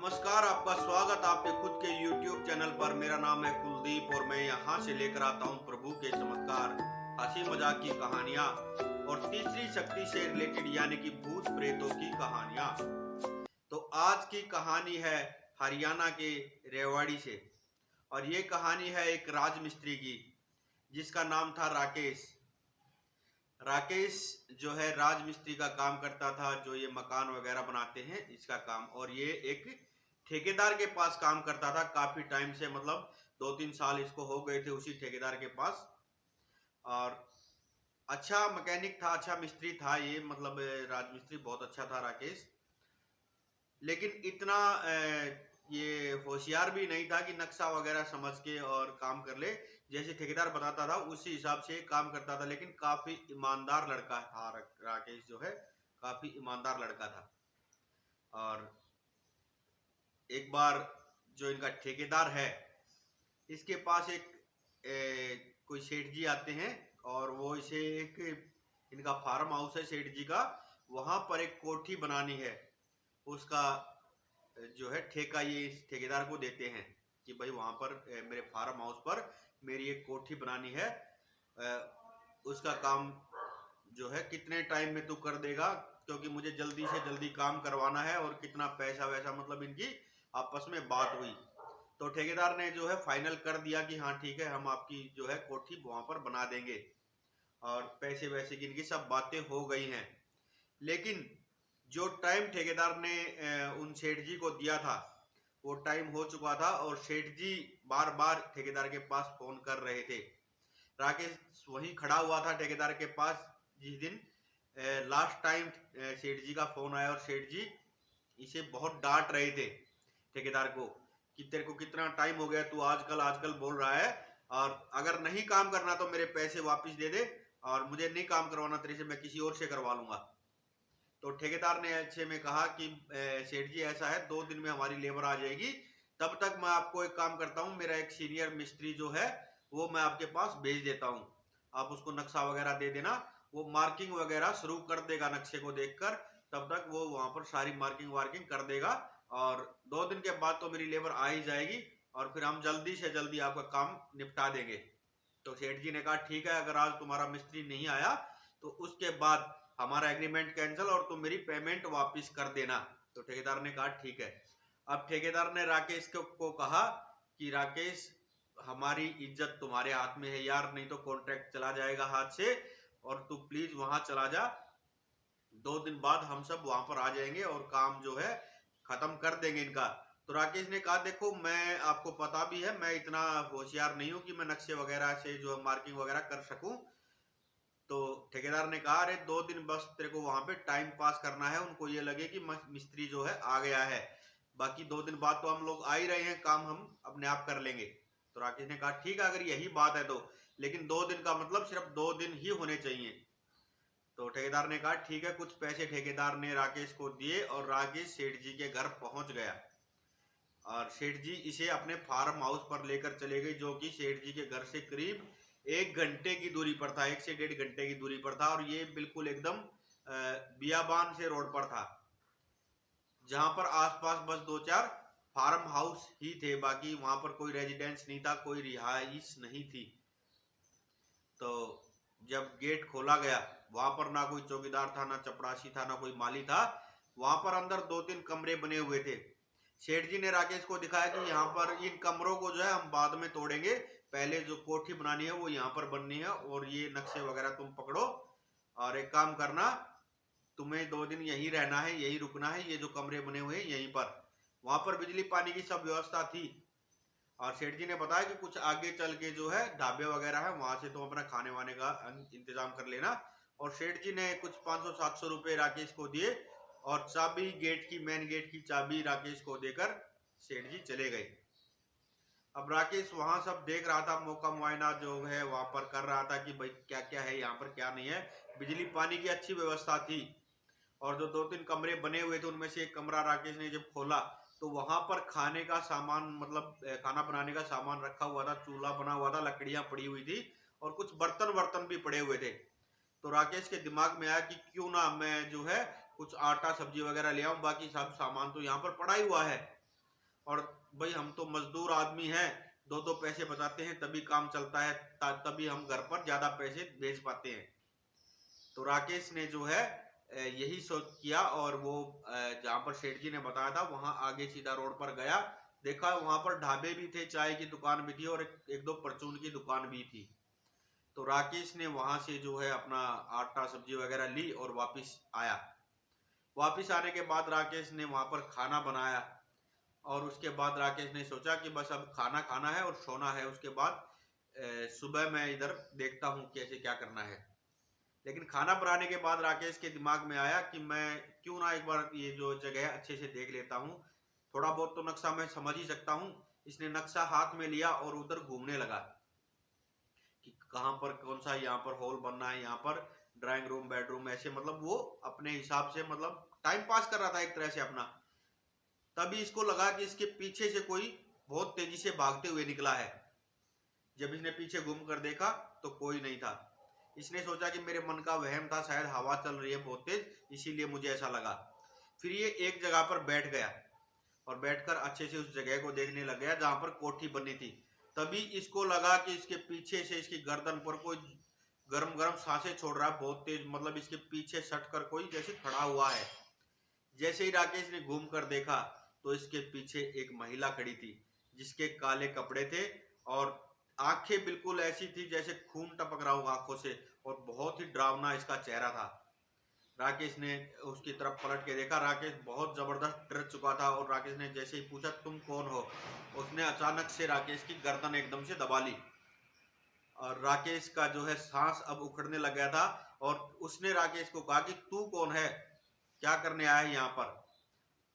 नमस्कार, आपका स्वागत आपके खुद के YouTube चैनल पर। मेरा नाम है कुलदीप और मैं यहाँ से लेकर आता हूँ प्रभु के चमत्कार, हंसी मजाक की कहानियाँ और तीसरी शक्ति से रिलेटेड यानी कि भूत प्रेतों की कहानियाँ। तो आज की कहानी है हरियाणा के रेवाड़ी से और ये कहानी है एक राजमिस्त्री की जिसका नाम था राकेश। राकेश जो है राजमिस्त्री का काम करता था, जो ये मकान वगैरह बनाते हैं इसका काम। और ये एक ठेकेदार के पास काम करता था काफी टाइम से, मतलब 2-3 साल इसको हो गए थे उसी ठेकेदार के पास। और अच्छा मैकेनिक था, अच्छा मिस्त्री था ये, मतलब राजमिस्त्री बहुत अच्छा था राकेश। लेकिन इतना ये होशियार भी नहीं था कि नक्शा वगैरह समझ के और काम कर ले। जैसे ठेकेदार बताता था उसी हिसाब से काम करता था, लेकिन काफी ईमानदार लड़का था राकेश जो है, काफी ईमानदार लड़का था। और एक बार जो इनका ठेकेदार है इसके पास एक कोई सेठ जी आते हैं और वो इसे एक, इनका फार्म हाउस है सेठ जी का, वहां पर एक कोठी बनानी है। उसका जो है ठेका ये इस ठेकेदार को देते हैं कि भाई वहां पर मेरे फार्म हाउस पर मेरी एक कोठी बनानी है, उसका काम जो है कितने टाइम में तू कर देगा, क्योंकि मुझे जल्दी से जल्दी काम करवाना है। और कितना पैसा वैसा, मतलब इनकी आपस में बात हुई तो ठेकेदार ने जो है फाइनल कर दिया कि हाँ ठीक है, हम आपकी जो है कोठी वहां पर बना देंगे। और पैसे वैसे की इनकी सब बातें हो गई हैं। लेकिन जो टाइम ठेकेदार ने उन सेठ जी को दिया था वो टाइम हो चुका था और सेठ जी बार बार ठेकेदार के पास फोन कर रहे थे। राकेश वहीं खड़ा हुआ था ठेकेदार के पास जिस दिन लास्ट टाइम सेठ जी का फोन आया। और सेठ जी इसे बहुत डांट रहे थे ठेकेदार को कि तेरे को कितना टाइम हो गया, तू आजकल आजकल बोल रहा है, और अगर नहीं काम करना तो मेरे पैसे वापस दे दे, और मुझे नहीं काम करवाना तेरे से, मैं किसी और से करवा लूंगा। तो ठेकेदार ने अच्छे में कहा कि सेठ जी ऐसा है, 2 दिन में हमारी लेबर आ जाएगी, तब तक मैं आपको एक काम करता हूँ, मेरा एक सीनियर मिस्त्री जो है वो मैं आपके पास भेज देता हूँ, आप उसको नक्शा वगैरह दे देना, वो मार्किंग वगैरह शुरू कर देगा नक्शे को देखकर। तब तक वो वहां पर सारी मार्किंग वार्किंग कर देगा और 2 दिन के बाद तो मेरी लेबर आ ही जाएगी और फिर हम जल्दी से जल्दी आपका काम निपटा देंगे। तो सेठ जी ने कहा ठीक है, अगर आज तुम्हारा मिस्त्री नहीं आया तो उसके बाद हमारा एग्रीमेंट कैंसिल और तुम मेरी पेमेंट वापस कर देना। तो ठेकेदार ने कहा ठीक है। अब ठेकेदार ने राकेश को कहा कि राकेश, हमारी इज्जत तुम्हारे हाथ में है यार, नहीं तो कॉन्ट्रैक्ट चला जाएगा हाथ से, और तू प्लीज वहां चला जा, 2 दिन बाद हम सब वहां पर आ जाएंगे और काम जो है खत्म कर देंगे इनका। तो राकेश ने कहा देखो, मैं आपको पता भी है मैं इतना होशियार नहीं हूं कि मैं नक्शे वगैरह से जो मार्किंग वगैरह कर सकूं। तो ठेकेदार ने कहा अरे 2 दिन बस तेरे को वहां पे टाइम पास करना है, उनको ये लगे कि मिस्त्री जो है आ गया है, बाकी 2 दिन बाद तो हम लोग आ ही रहे हैं, काम हम अपने आप कर लेंगे। तो राकेश ने कहा ठीक है, अगर यही बात है तो, लेकिन 2 दिन का मतलब सिर्फ 2 दिन ही होने चाहिए। तो ठेकेदार ने कहा ठीक है। कुछ पैसे ठेकेदार ने राकेश को दिए और राकेश सेठ जी के घर पहुंच गया और सेठ जी इसे अपने फार्म हाउस पर लेकर चले गए, जो कि सेठ जी के घर से करीब 1 घंटे की दूरी पर था, 1 से 1.5 घंटे की दूरी पर था। और ये बिल्कुल एकदम बियाबान से रोड पर था, जहां पर आसपास बस 2-4 फार्म हाउस ही थे, बाकी वहां पर कोई रेजिडेंस नहीं था, कोई रिहाइश नहीं थी। तो जब गेट खोला गया, वहां पर ना कोई चौकीदार था, ना चपरासी था, ना कोई माली था, वहां पर अंदर 2-3 कमरे बने हुए थे। सेठ जी ने राकेश को दिखाया कि यहाँ पर इन कमरों को जो है हम बाद में तोड़ेंगे, पहले जो कोठी बनानी है वो यहाँ पर बननी है, और ये नक्शे वगैरह तुम पकड़ो और एक काम करना, तुम्हें 2 दिन यहीं रहना है, यहीं रुकना है, ये जो कमरे बने हुए हैं यहीं पर। वहां पर बिजली पानी की सब व्यवस्था थी। और सेठ जी ने बताया कि कुछ आगे चल के जो है ढाबे वगैरह है, वहां से तुम अपना खाने वाने का इंतजाम कर लेना। और सेठ जी ने कुछ 500-700 रुपए राकेश को दिए और चाबी, गेट की, मेन गेट की चाबी राकेश को देकर सेठ जी चले गए। अब राकेश वहां सब देख रहा था, मौका मुआयना जो है वहां पर कर रहा था कि भाई क्या क्या है यहाँ पर, क्या नहीं है। बिजली पानी की अच्छी व्यवस्था थी और जो 2-3 कमरे बने हुए थे उनमें से एक कमरा राकेश ने जब खोला तो वहां पर खाने का सामान, मतलब खाना बनाने का सामान रखा हुआ था, चूल्हा बना हुआ था, लकड़ियां पड़ी हुई थी और कुछ बर्तन वर्तन भी पड़े हुए थे। तो राकेश के दिमाग में आया कि क्यों ना मैं जो है कुछ आटा सब्जी वगैरह ले आऊं, बाकी सब सामान तो यहाँ पर पड़ा ही हुआ है। और भाई हम तो मजदूर आदमी हैं, दो दो पैसे बचाते हैं तभी काम चलता है, तभी हम घर पर ज्यादा पैसे भेज पाते हैं। तो राकेश ने जो है यही सोच किया और वो जहाँ पर सेठ जी ने बताया था वहां आगे सीधा रोड पर गया। देखा वहां पर ढाबे भी थे, चाय की दुकान भी थी और एक दो परचून की दुकान भी थी। तो राकेश ने वहां से जो है अपना आटा सब्जी वगैरह ली और वापिस आया। वापिस आने के बाद राकेश ने वहां पर खाना बनाया और उसके बाद राकेश ने सोचा कि बस अब खाना खाना है और सोना है, उसके बाद सुबह मैं इधर देखता हूँ कैसे क्या करना है। लेकिन खाना बनाने के बाद राकेश के दिमाग में आया कि मैं क्यों ना एक बार ये जो जगह है अच्छे से देख लेता हूँ, थोड़ा बहुत तो नक्शा मैं समझ ही सकता हूँ। इसने नक्शा हाथ में लिया और उधर घूमने लगा कि कहाँ पर कौन सा यहाँ पर हॉल बनना है, यहाँ पर ड्राइंग रूम बेडरूम, ऐसे मतलब वो अपने हिसाब से मतलब टाइम पास कर रहा था एक तरह से अपना। तभी इसको लगा कि इसके पीछे से कोई बहुत तेजी से भागते हुए निकला है। जब इसने पीछे घूम कर देखा तो कोई नहीं था। इसने सोचा कि मेरे मन का वहम था, शायद हवा चल रही है बहुत तेज, इसीलिए मुझे ऐसा लगा। फिर ये एक जगह पर बैठ गया और बैठकर अच्छे से उस जगह को देखने लग गया जहां पर कोठी बनी थी। तभी इसको लगा कि इसके पीछे से इसकी गर्दन पर कोई गरम गरम सांसें छोड़ रहा है बहुत तेज, मतलब इसके पीछे सट कर कोई जैसे खड़ा हुआ है। जैसे ही राकेश ने घूम कर देखा तो इसके पीछे एक महिला खड़ी थी जिसके काले कपड़े थे और आंखें बिल्कुल ऐसी थी जैसे खून टपक रहा हो आंखों से, और बहुत ही डरावना इसका चेहरा था। राकेश ने उसकी तरफ पलट के देखा। राकेश बहुत जबरदस्त डर चुका था और राकेश ने जैसे ही पूछा तुम कौन हो, उसने अचानक से राकेश की गर्दन एकदम से दबा ली और राकेश का जो है सांस अब उखड़ने लग गया था। और उसने राकेश को कहा कि तू कौन है, क्या करने आया है यहाँ पर,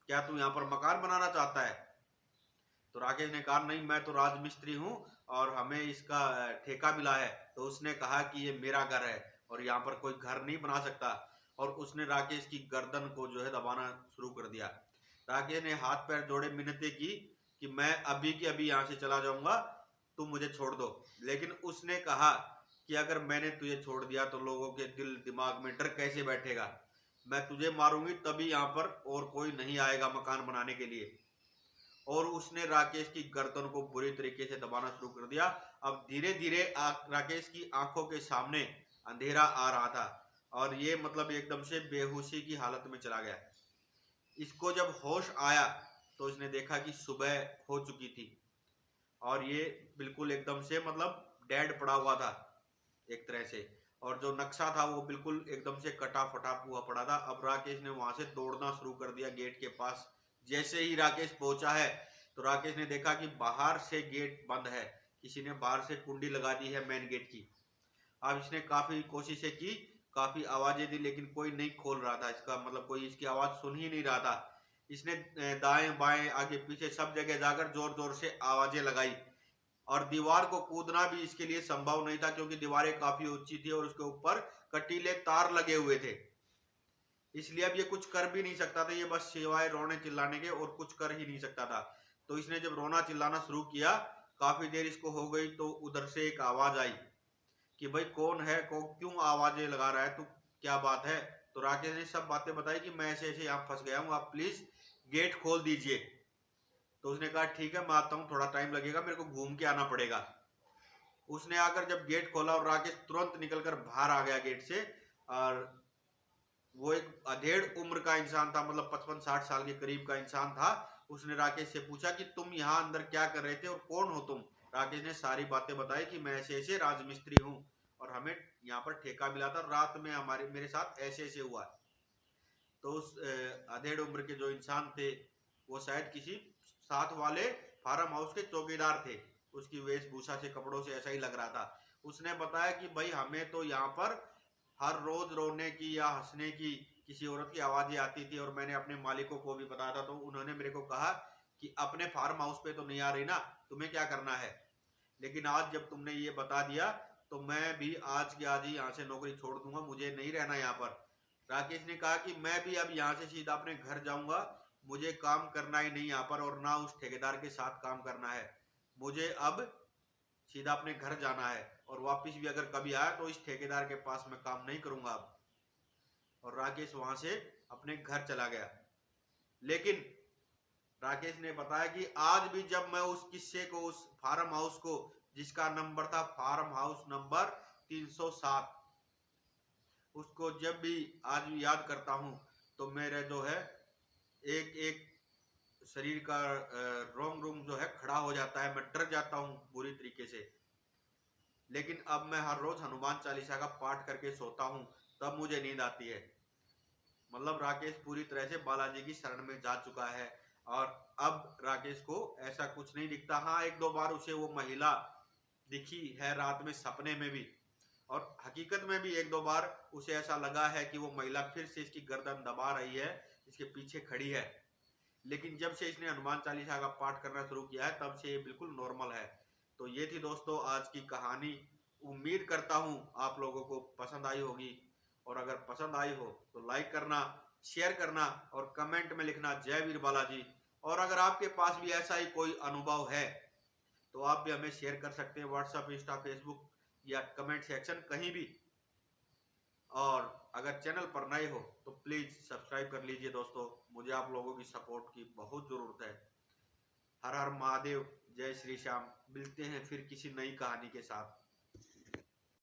क्या तू यहाँ पर मकान बनाना चाहता है? तो राकेश ने कहा नहीं, मैं तो राजमिस्त्री हूँ और हमें इसका ठेका मिला है। तो उसने कहा कि ये मेरा घर है और यहाँ पर कोई घर नहीं बना सकता। और उसने राकेश की गर्दन को जो है दबाना शुरू कर दिया। राकेश ने हाथ पैर जोड़े, मिन्नतें की कि मैं अभी की अभी यहाँ से चला जाऊंगा, तुम मुझे छोड़ दो। लेकिन उसने कहा कि अगर मैंने तुझे छोड़ दिया तो लोगों के दिल दिमाग में डर कैसे बैठेगा, मैं तुझे मारूंगी तभी यहाँ पर और कोई नहीं आएगा मकान बनाने के लिए। और उसने राकेश की गर्दन को बुरी तरीके से दबाना शुरू कर दिया। अब धीरे धीरे राकेश की आंखों के सामने अंधेरा आ रहा था और ये मतलब एकदम से बेहोशी की हालत में चला गया। इसको जब होश आया तो इसने देखा कि सुबह हो चुकी थी और ये बिल्कुल एकदम से मतलब डेड पड़ा हुआ था एक तरह से। और जो नक्शा था वो बिल्कुल एकदम से कटा फटा हुआ पड़ा था। अब राकेश ने वहां से दौड़ना शुरू कर दिया गेट के पास। जैसे ही राकेश पहुंचा है तो राकेश ने देखा कि बाहर से गेट बंद है, किसी ने बाहर से कुंडी लगा दी है मेन गेट की। अब इसने काफी कोशिशें की, काफी आवाजें दी, लेकिन कोई नहीं खोल रहा था इसका, मतलब कोई इसकी आवाज सुन ही नहीं रहा था। इसने दाएं बाएं आगे पीछे सब जगह जाकर जोर जोर से आवाजें लगाई और दीवार को कूदना भी इसके लिए संभव नहीं था क्योंकि दीवारें काफी ऊंची थी और उसके ऊपर कटीले तार लगे हुए थे। इसलिए अब ये कुछ कर भी नहीं सकता था, ये बस सिवाय रोने चिल्लाने के और कुछ कर ही नहीं सकता था। तो इसने जब रोना चिल्लाना शुरू किया, काफी देर इसको हो गई, तो उधर से एक आवाज आई कि भाई कौन है, क्यों आवाजें लगा रहा है तू, क्या बात है? तो राकेश ने सब बातें बताई कि मैं ऐसे ऐसे यहाँ फंस गया हूँ, आप प्लीज गेट खोल दीजिए। तो उसने कहा ठीक है मैं आता हूँ, थोड़ा टाइम लगेगा, मेरे को घूम के आना पड़ेगा। उसने आकर जब गेट खोला और राकेश तुरंत निकलकर बाहर आ गया गेट से। और वो एक अधेड़ उम्र का इंसान था, मतलब 55-60 साल के करीब का इंसान था। उसने राकेश से पूछा कि तुम यहाँ अंदर क्या कर रहे थे और कौन हो तुम? राकेश ने सारी बातें बताई कि मैं ऐसे ऐसे राजमिस्त्री हूँ और हमें यहाँ पर ठेका मिला था, रात में हमारे मेरे साथ ऐसे ऐसे हुआ। तो उस अधेड़ उम्र के जो इंसान थे वो शायद किसी साथ वाले फार्म हाउस के चौकीदार थे, उसकी वेशभूषा से कपड़ों से ऐसा ही लग रहा था। उसने बताया कि भाई हमें तो यहाँ पर हर रोज रोने की या हंसने की किसी औरत की आवाजें आती थी और मैंने अपने मालिकों को भी बताया था, तो उन्होंने मेरे को कहा कि अपने फार्म हाउस पे तो नहीं आ रही ना, तुम्हें क्या करना है? लेकिन आज जब तुमने ये बता दिया तो मैं भी आज के आज ही यहाँ से नौकरी छोड़ दूंगा, मुझे नहीं रहना यहाँ पर। राकेश ने कहा कि मैं भी अब यहाँ से सीधा अपने घर जाऊंगा, मुझे काम करना ही नहीं यहाँ पर और ना उस ठेकेदार के साथ काम करना है। मुझे अब सीधा अपने घर जाना है और वापिस भी अगर कभी आया तो इस ठेकेदार के पास मैं काम नहीं करूंगा अब। और राकेश वहां से अपने घर चला गया। लेकिन राकेश ने बताया कि आज भी जब मैं उस किस्से को, उस फार्म हाउस को, जिसका नंबर था फार्म हाउस नंबर 307, उसको जब भी आज भी याद करता हूं तो मेरे जो है एक एक शरीर का रोम रोम जो है खड़ा हो जाता है, मैं डर जाता हूं बुरी तरीके से। लेकिन अब मैं हर रोज हनुमान चालीसा का पाठ करके सोता हूं, तब मुझे नींद आती है। मतलब राकेश पूरी तरह से बालाजी की शरण में जा चुका है और अब राकेश को ऐसा कुछ नहीं दिखता। हाँ, एक दो बार उसे वो महिला दिखी है रात में सपने में भी, और हकीकत में भी एक दो बार उसे ऐसा लगा है कि वो महिला फिर से इसकी गर्दन दबा रही है, इसके पीछे खड़ी है। लेकिन जब से इसने हनुमान चालीसा का पाठ करना शुरू किया है तब से ये बिल्कुल नॉर्मल है। तो ये थी दोस्तों आज की कहानी। उम्मीद करता हूँ आप लोगों को पसंद आई होगी, और अगर पसंद आई हो तो लाइक करना, शेयर करना और कमेंट में लिखना जय वीर बालाजी। और अगर आपके पास भी ऐसा ही कोई अनुभव है तो आप भी हमें शेयर कर सकते हैं व्हाट्सएप, इंस्टा, फेसबुक या कमेंट सेक्शन कहीं भी। और अगर चैनल पर नए हो तो प्लीज सब्सक्राइब कर लीजिए दोस्तों, मुझे आप लोगों की सपोर्ट की बहुत जरूरत है। हर हर महादेव, जय श्री श्याम। मिलते हैं फिर किसी नई कहानी के साथ।